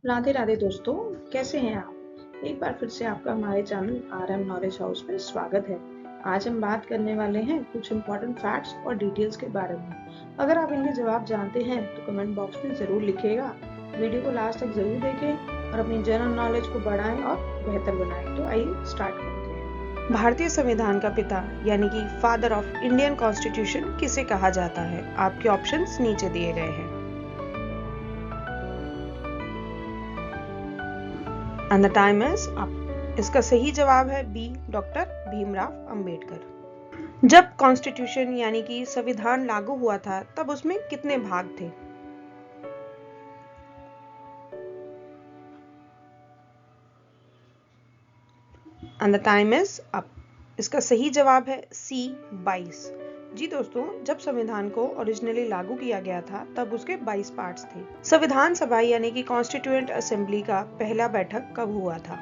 राधे राधे दोस्तों, कैसे हैं आप? एक बार फिर से आपका हमारे चैनल आरएम नॉलेज हाउस में स्वागत है। आज हम बात करने वाले हैं कुछ इम्पोर्टेंट फैक्ट्स और डिटेल्स के बारे में। अगर आप इनके जवाब जानते हैं तो कमेंट बॉक्स में ज़रूर लिखिएगा। वीडियो को लास्ट तक ज़रूर देखें और अपनी जनरल नॉलेज को बढ़ाएं और बेहतर बनाएं। तो आइए स्टार्ट करते हैं। भारतीय संविधान का पिता यानी कि फादर ऑफ इंडियन कॉन्स्टिट्यूशन किसे कहा जाता है? आपके ऑप्शंस नीचे दिए गए हैं। And the time is up. इसका सही जवाब है बी, डॉक्टर भीमराव अंबेडकर। जब कॉन्स्टिट्यूशन यानी कि संविधान लागू हुआ था तब उसमें कितने भाग थे? And the time is up. इसका सही जवाब है सी, 22। जी दोस्तों, जब संविधान को ओरिजिनली लागू किया गया था तब उसके 22 पार्ट्स थे। संविधान सभा यानी कि कॉन्स्टिट्यूएंट असेंबली का पहला बैठक कब हुआ था?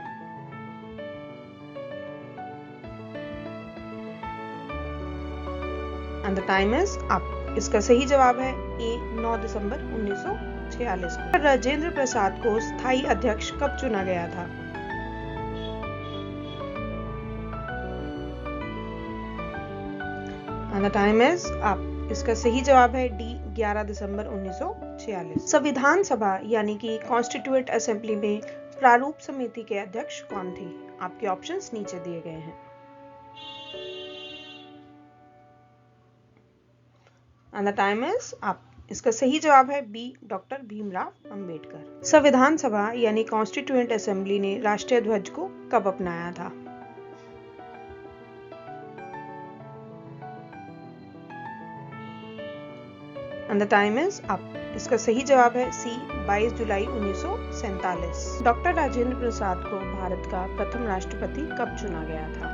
And the time is up. इसका सही जवाब है ए, 9 दिसंबर 1946 को। राजेंद्र प्रसाद को स्थायी अध्यक्ष कब चुना गया था? And the time is up. इसका सही जवाब है डी, 11 दिसंबर 1946। संविधान सभा यानी कि कॉन्स्टिट्यूएंट असेंबली में प्रारूप समिति के अध्यक्ष कौन थे? आपके ऑप्शंस नीचे दिए गए हैं। And the time is up. इसका सही जवाब है बी, डॉक्टर भीमराव अंबेडकर। संविधान सभा यानी कॉन्स्टिट्यूएंट असेंबली ने राष्ट्रीय ध्वज को कब अपनाया था? And the time is up. इसका सही जवाब है सी, 22 जुलाई 1947। डॉक्टर राजेंद्र प्रसाद को भारत का प्रथम राष्ट्रपति कब चुना गया था?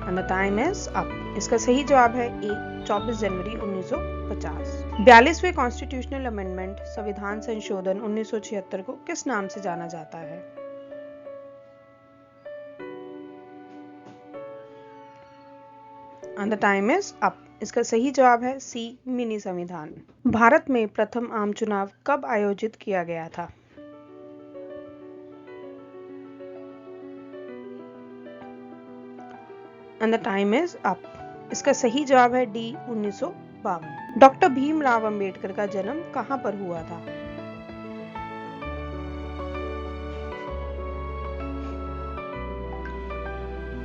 And the time is up. इसका सही जवाब है ए, 24 जनवरी 1950। 42वें कॉन्स्टिट्यूशनल अमेंडमेंट संविधान संशोधन 1976 को किस नाम से जाना जाता है? And the time is up. इसका सही जवाब है सी, मिनी संविधान। भारत में प्रथम आम चुनाव कब आयोजित किया गया था? And the time is up. इसका सही जवाब है डी, 1952। डॉक्टर भीमराव अंबेडकर का जन्म कहां पर हुआ था?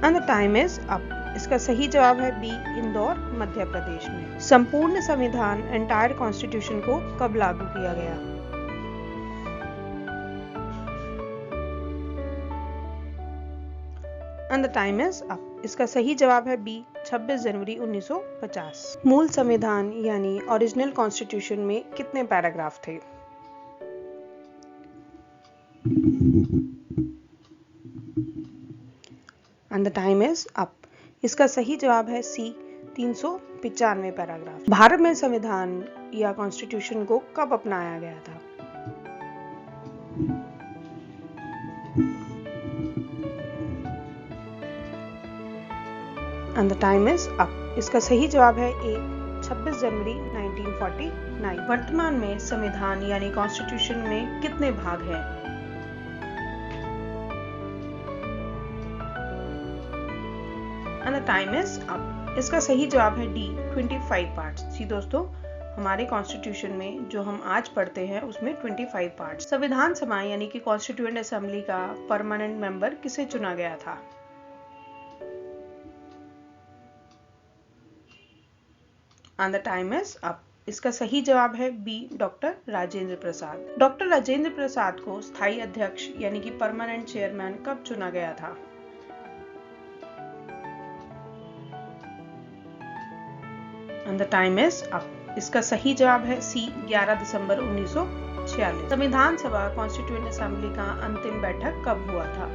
And the time is up. इसका सही जवाब है बी, इंदौर, मध्य प्रदेश में। संपूर्ण संविधान एंटायर कॉन्स्टिट्यूशन को कब लागू किया गया? And the time is up. इसका सही जवाब है बी, 26 जनवरी 1950। मूल संविधान यानी ओरिजिनल कॉन्स्टिट्यूशन में कितने पैराग्राफ थे? And the time is up. इसका सही जवाब है सी, 395 पैराग्राफ। भारत में संविधान या कॉन्स्टिट्यूशन को कब अपनाया गया था? And the time is up. इसका सही जवाब है ए, 26 जनवरी 1949। वर्तमान में संविधान यानी कॉन्स्टिट्यूशन में कितने भाग हैं? And the time is up. इसका सही जवाब है डी, 25 पार्ट्स। जी दोस्तों, हमारे कॉन्स्टिट्यूशन में जो हम आज पढ़ते हैं उसमें 25 पार्ट्स। संविधान सभा यानी कि कॉन्स्टिट्यूएंट असेंबली का परमानेंट मेंबर किसे चुना गया था? And the time is up. इसका सही जवाब है B, doctor Rajendra Prasad. Doctor Rajendra Prasad को स्थायी अध्यक्ष यानी कि परमानेंट चेयरमैन कब चुना गया था? And the time is up. इसका सही जवाब है सी, 11 दिसंबर 1946। संविधान सभा कॉन्स्टिट्यूएंट असेंबली का अंतिम बैठक कब हुआ था?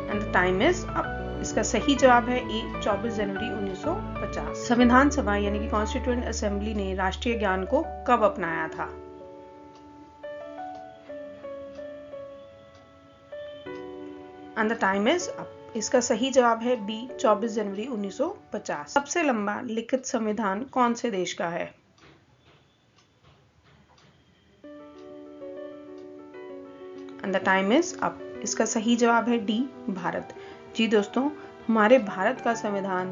And the time is up. इसका सही जवाब है ए, 24 जनवरी 1950। संविधान सभा यानी कि कॉन्स्टिट्यूएंट असेंबली ने राष्ट्रीय ज्ञान को कब अपनाया था? And the time is up. इसका सही जवाब है बी, 24 जनवरी 1950। सबसे लंबा लिखित संविधान कौन से देश का है? And the time is up. इसका सही जवाब है डी, भारत। जी दोस्तों, हमारे भारत का संविधान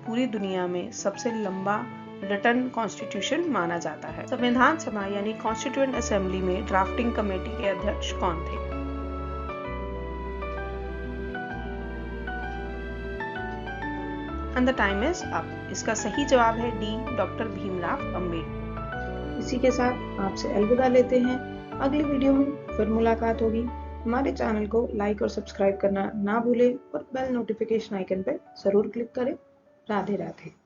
पूरी दुनिया में सबसे लंबा रिटन कॉन्स्टिट्यूशन माना जाता है। संविधान सभा यानी कॉन्स्टिट्यूएंट असेंबली में ड्राफ्टिंग कमेटी के अध्यक्ष कौन थे? And the time is up. इसका सही जवाब है डी, डॉक्टर भीमराव अंबेडकर। इसी के साथ आपसे अलविदा लेते हैं। अगली वीडियो में फिर मुलाकात होगी। हमारे चैनल को लाइक और सब्सक्राइब करना ना भूलें और बेल नोटिफिकेशन आइकन पर जरूर क्लिक करें। राधे राधे।